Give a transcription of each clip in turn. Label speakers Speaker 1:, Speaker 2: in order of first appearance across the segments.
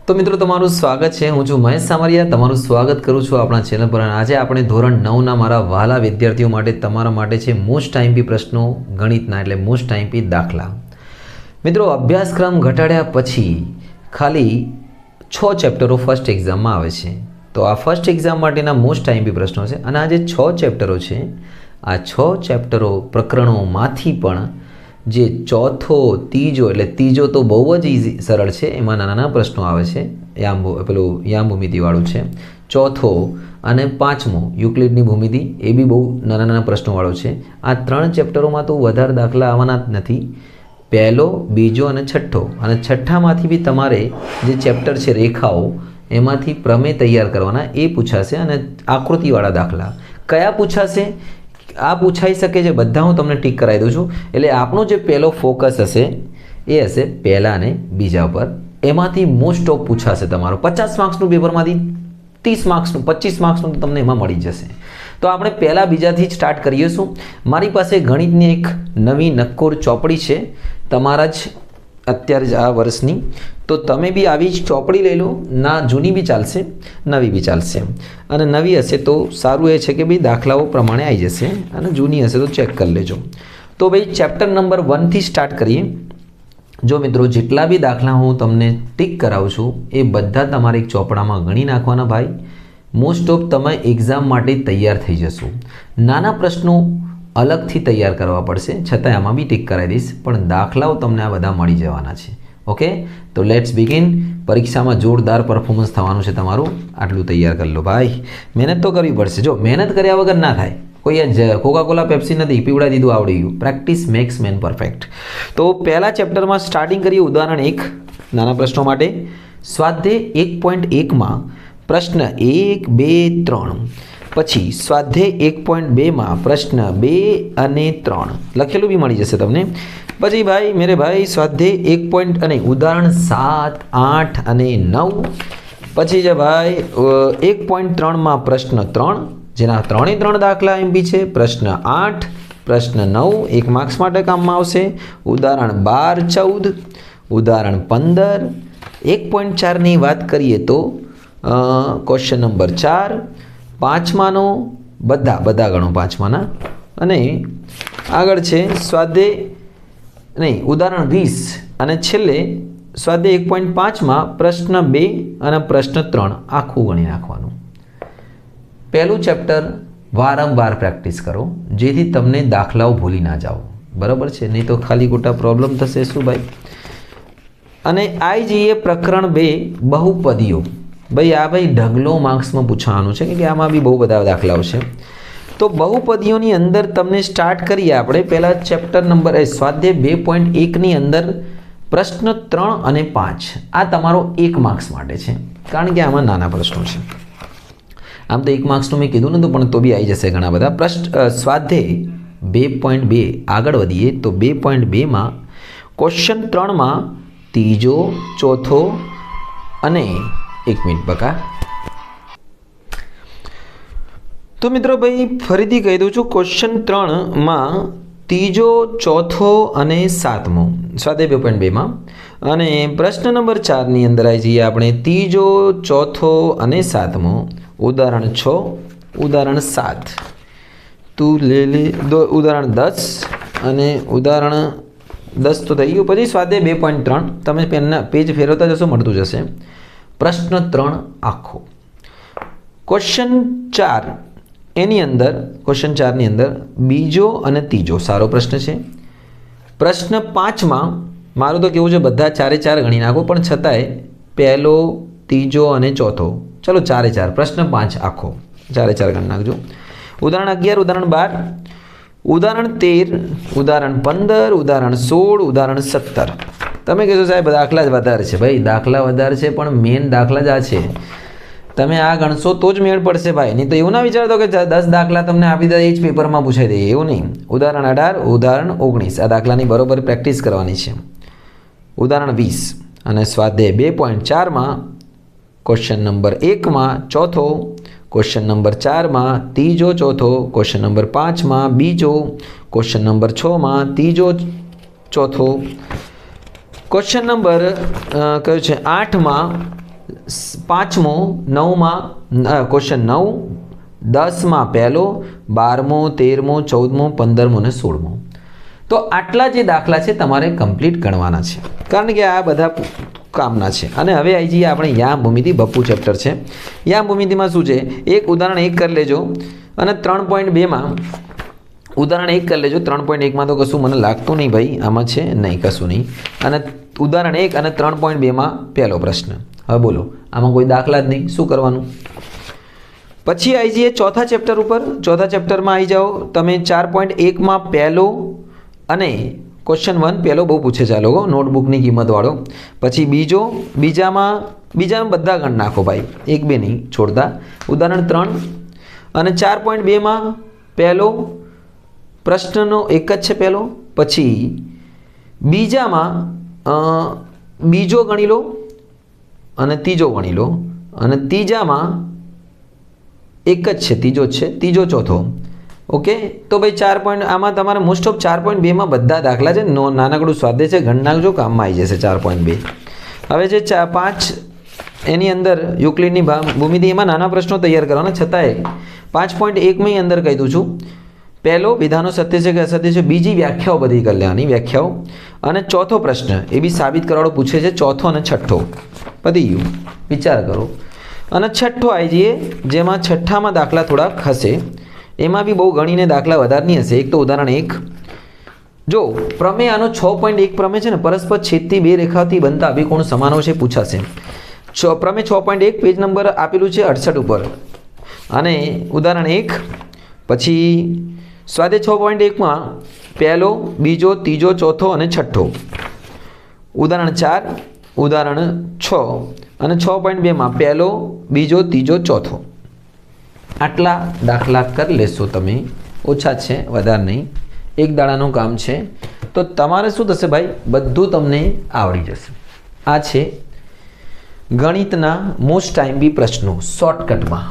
Speaker 1: तो मित्रों तमाરું સ્વાગત છે। હું છું મહેશ સામરિયા, તમારું સ્વાગત કરું છું આપણા ચેનલ પર। આજે આપણે ધોરણ 9 ના મારા વહાલા વિદ્યાર્થીઓ માટે તમારા માટે છે મોસ્ટ આઈએમપી પ્રશ્નો ગણિતના, એટલે મોસ્ટ આઈએમપી દાખલા। મિત્રો અભ્યાસક્રમ ઘટાડ્યા પછી ખાલી 6 ચેપ્ટરો ફર્સ્ટ એક્ઝામમાં આવે છે, તો આ ફર્સ્ટ એક્ઝામ માટેના મોસ્ટ આઈએમપી પ્રશ્નો છે। અને આ જે 6 ચેપ્ટરો છે, આ 6 ચેપ્ટરો પ્રકરણોમાંથી પણ જે ચોથો ત્રીજો, એટલે ત્રીજો તો બહુ જ ઇઝી સરળ છે, એમાં નાના નાના પ્રશ્નો આવે છે, યામ ભૂમિતિવાળું છે। ચોથો અને પાંચમો યુક્લિડની ભૂમિતિ, એ બી બહુ નાના નાના પ્રશ્નોવાળો છે। આ 3 ચેપ્ટરોમાં તો વધારે દાખલા આવવાના જ નથી, પહેલો, બીજો અને છઠ્ઠો। અને છઠ્ઠામાંથી બી તમારે જે ચેપ્ટર છે રેખાઓ, એમાંથી પ્રમેય તૈયાર કરવાના, એ પૂછાશે। અને આકૃતિવાળા દાખલા કયા પૂછાશે, આ પૂછાઈ શકે છે, બધા હું તમને ટીક કરાવી દઉં છું। એટલે આપણો જે પહેલો ફોકસ હશે એ હશે પહેલા અને બીજા પર, એમાંથી મોસ્ટ ઓફ પૂછાશે તમારો 50 માર્ક્સનું પેપરમાંથી 30 માર્ક્સનું, 25 માર્ક્સનું તો તમને એમાં મળી જશે। તો આપણે પહેલા બીજાથી જ સ્ટાર્ટ કરીશું। મારી પાસે ગણિતની એક નવી નક્કોર ચોપડી છે, તમારા જ અત્યારે જ આ વર્ષની, તો તમે બી આવી જ ચોપડી લઈ લો, ના જૂની બી ચાલશે, નવી બી ચાલશે। અને નવી હશે તો સારું એ છે કે ભાઈ દાખલાઓ પ્રમાણે આવી જશે, અને જૂની હશે તો ચેક કરી લેજો। તો ભાઈ ચેપ્ટર નંબર 1થી સ્ટાર્ટ કરીએ। જો મિત્રો જેટલા બી દાખલા હું તમને ટીક કરાવું છું એ બધા તમારે એક ચોપડામાં ગણી નાખવાના ભાઈ। મોસ્ટ ઓફ તમે એક્ઝામ માટે તૈયાર થઈ જશો। નાના પ્રશ્નો અલગથી તૈયાર કરવા પડશે, છતાં આમાં બી ટીક કરાવી દઈશ, પણ દાખલાઓ તમને આ બધા મળી જવાના છે। ઓકે, તો લેટ્સ બિગિન। પરીક્ષામાં જોરદાર પરફોર્મન્સ થવાનું છે તમારું, આટલું તૈયાર કરી લો ભાઈ। મહેનત તો કરવી પડશે, જો મહેનત કર્યા વગર ના થાય। કોઈ જ કોકાકોલા પેપ્સી નથી પીવડા દીધું આવડી ગયું, પ્રેક્ટિસ મેક્સ મેન પરફેક્ટ। તો પહેલા ચેપ્ટરમાં સ્ટાર્ટિંગ કરીએ ઉદાહરણ 1 નાના પ્રશ્નો માટે। સ્વાધ્યાય 1.1માં પ્રશ્ન 1, 2, 3, પછી સ્વાધ્યાય 1.2માં પ્રશ્ન 2 અને 3 લખેલું બી મળી જશે તમને। પછી ભાઈ મેરે ભાઈ સ્વાધ્યાય 1 ઉદાહરણ 7, 8 અને 9, પછી છે ભાઈ 1.3માં પ્રશ્ન 3, જેના 3 દાખલા એમપી છે, પ્રશ્ન 8, પ્રશ્ન 9 1 માર્ક્સ માટે કામમાં આવશે, ઉદાહરણ 12, 14, ઉદાહરણ 15, 1.4ની વાત કરીએ તો ક્વેશ્ચન નંબર 4, પાંચમાનો બધા ગણો પાંચમાના, અને આગળ છે સ્વાધ્યાય ઉદાહરણ 20, અને છેલ્લે સ્વાધ્યાય 1.5માં પ્રશ્ન 2 અને પ્રશ્ન 3 આખું ગણી નાખવાનું। પહેલું ચેપ્ટર વારંવાર પ્રેક્ટિસ કરો, જેથી તમને દાખલાઓ ભૂલી ના જાઓ, બરાબર છે? નહીં તો ખાલી ખોટા પ્રોબ્લેમ થશે શું ભાઈ। અને આવી જઈએ પ્રકરણ 2 બહુપદીઓ। ભાઈ આ ભાઈ ઢગલો માર્ક્સમાં પૂછવાનું છે, કે આમાં બી બહુ બધા દાખલાઓ છે। તો બહુપદીઓની અંદર તમને સ્ટાર્ટ કરીએ આપણે પહેલાં ચેપ્ટર નંબર સ્વાધ્યાય 2.1ની અંદર પ્રશ્ન 3 અને 5, આ તમારો 1 માર્ક્સ માટે છે, કારણ કે આમાં નાના પ્રશ્નો છે। આમ તો 1 માર્ક્સનું મેં કીધું નતું, પણ તો બી આવી જશે ઘણા બધા પ્રશ્ન। સ્વાધ્યાય 2.2 આગળ વધીએ તો 2.2માં ક્વેશ્ચન 3માં ત્રીજો, ચોથો અને 1 મિનિટ બકા। તો મિત્રો ભાઈ ફરીથી કહી દઉં છું, ક્વેશ્ચન 3માં ત્રીજો, ચોથો અને 7મો સ્વાધ્યાય 2.2માં, અને પ્રશ્ન નંબર 4ની અંદર આવી જઈએ આપણે ત્રીજો, ચોથો અને 7મો, ઉદાહરણ 6, ઉદાહરણ 7, તું લે ઉદાહરણ 10 અને ઉદાહરણ 10 તો થઈ ગયું। પછી સ્વાધ્યાય 2.3 તમે પેનના પેજ ફેરવતા જશો, મળતું જશે। પ્રશ્ન 3 આખો, ક્વેશ્ચન 4 એની અંદર ક્વેશ્ચન 4ની અંદર બીજો અને ત્રીજો સારો પ્રશ્ન છે। પ્રશ્ન 5માં મારું તો કેવું છે બધા 4 ગણી નાખો, પણ છતાંય પહેલો, ત્રીજો અને ચોથો, ચલો 4 પ્રશ્ન 5 આખો 4 ગણી નાખજો। ઉદાહરણ 11, ઉદાહરણ 12, ઉદાહરણ 13, ઉદાહરણ 15, ઉદાહરણ 16, ઉદાહરણ 17। તમે કહેશો સાહેબ દાખલા જ વધારે છે, ભાઈ દાખલા વધારે છે, પણ મેઇન દાખલા જ આ છે। તમે આ ગણશો તો જ મેળ પડશે ભાઈ, નહીં તો એવું ના વિચારતો કે 10 દાખલા તમને આપી દે એ જ પેપરમાં પૂછાઈ દે, એવું નહીં। ઉદાહરણ 18, ઉદાહરણ 19 આ દાખલાની બરોબર પ્રેક્ટિસ કરવાની છે। ઉદાહરણ 20 અને સ્વાધ્યાય 2.4માં ક્વેશ્ચન નંબર 1માં ચોથો, ક્વેશ્ચન નંબર 4માં ત્રીજો, ચોથો, ક્વેશ્ચન નંબર 5માં બીજો, ક્વેશ્ચન નંબર 6માં ત્રીજો, ચોથો, ક્વેશ્ચન નંબર કયો છે 8માં પાંચમો, 9માં ક્વેશ્ચન 9, 10માં પહેલો, 12મો, 13મો, 14મો, 15મો અને 16મો. તો આટલા જે દાખલા છે તમારે કમ્પ્લીટ ગણવાના છે, કારણ કે આ બધા કામના છે. અને હવે આવી જઈએ આપણે યામ ભૂમિતિ બપ્પુ ચેપ્ટર છે. યામ ભૂમિતિમાં શું છે, એક ઉદાહરણ 1 કરી લેજો અને 3.2માં ઉદાહરણ 1 કરી લેજો. 3.1માં તો કશું મને લાગતું નહીં ભાઈ આમાં છે, નહીં કશું નહીં. અને ઉદાહરણ 1 અને 3.2માં પહેલો પ્રશ્ન. હવે બોલો આમાં કોઈ દાખલા જ નહીં, શું કરવાનું? પછી આવી જઈએ ચોથા ચેપ્ટર ઉપર. ચોથા ચેપ્ટરમાં આવી જાઓ તમે. 4.1માં પહેલો અને ક્વેશ્ચન 1 પહેલો બહુ પૂછે છે આ લોકો, નોટબુકની કિંમતવાળો. પછી બીજામાં બધા ગણ નાખો ભાઈ, 1-2 નહીં છોડતા. ઉદાહરણ 3 અને 4.2માં પહેલો પ્રશ્નનો એક જ છે પહેલો. પછી બીજામાં બીજો ગણી લો અને ત્રીજો ગણી લો. અને ત્રીજામાં એક જ છે, ત્રીજો જ છે, ત્રીજો ચોથો. ઓકે, તો ભાઈ 4. આમાં તમારે મોસ્ટ ઓફ 4.2માં બધા દાખલા છે. નાનકડું સ્વાધ્યાય છે, ગણ નાખજો, કામમાં આવી જશે 4.2. હવે જે 5 એની અંદર યુક્લિડની ભૂમિતિ, એમાં નાના પ્રશ્નો તૈયાર કરવાના. છતાંય 5.1માં અંદર કહી દઉં છું, પહેલો વિધાનો સત્ય છે કે અસત્ય છે, બીજી વ્યાખ્યાઓ બધી કરી લેવાની, વ્યાખ્યાઓ. અને ચોથો પ્રશ્ન એ બી સાબિત કરવાળો પૂછે છે, ચોથો અને છઠ્ઠો. પતી ગયું, વિચાર કરો. અને છઠ્ઠો આવી જઈએ, જેમાં છઠ્ઠામાં દાખલા થોડાક હશે. એમાં બી બહુ ગણીને દાખલા વધારે નહીં હશે. એક તો ઉદાહરણ 1 જો પ્રમેય આનો 6.1 પ્રમેય છે ને, પરસ્પર છેદતી બે રેખાથી બનતા અભિકોણ સમાનો છે પૂછાશે. પ્રમેય 6.1 પેજ નંબર આપેલું છે 68 ઉપર. અને ઉદાહરણ 1 પછી સ્વાધ્યાય 6.1માં પહેલો, બીજો, ત્રીજો, ચોથો અને છઠ્ઠો. ઉદાહરણ 4, ઉદાહરણ 6 અને 6.2માં પહેલો, બીજો, ત્રીજો, ચોથો. આટલા દાખલા કરી લેશો તમે, ઓછા છે વધારે નહીં, એક દાડાનું કામ છે. તો તમારે શું થશે ભાઈ, બધું તમને આવડી જશે. આ છે ગણિતના મોસ્ટ ટાઈમ બી પ્રશ્નો શોર્ટકટમાં.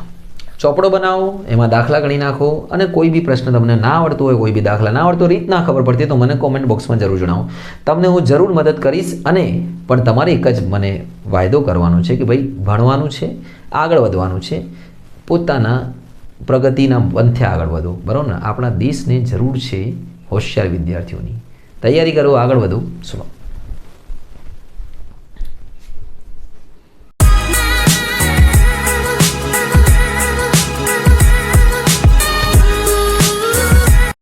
Speaker 1: ચોપડો બનાવો, એમાં દાખલા ગણી નાખો. અને કોઈ બી પ્રશ્ન તમને ના આવડતો હોય, કોઈ બી દાખલા ના આવડતો, રીત ના ખબર પડતી તો મને કોમેન્ટ બોક્સમાં જરૂર જણાવો. તમને હું જરૂર મદદ કરીશ. અને પણ તમારે એક જ મને વાયદો કરવાનો છે કે ભાઈ ભણવાનું છે, આગળ વધવાનું છે, પોતાના પ્રગતિના પંથે આગળ વધો, બરાબર ને? આપણા દેશને જરૂર છે હોશિયાર વિદ્યાર્થીઓની. તૈયારી કરો, આગળ વધો. સુનો.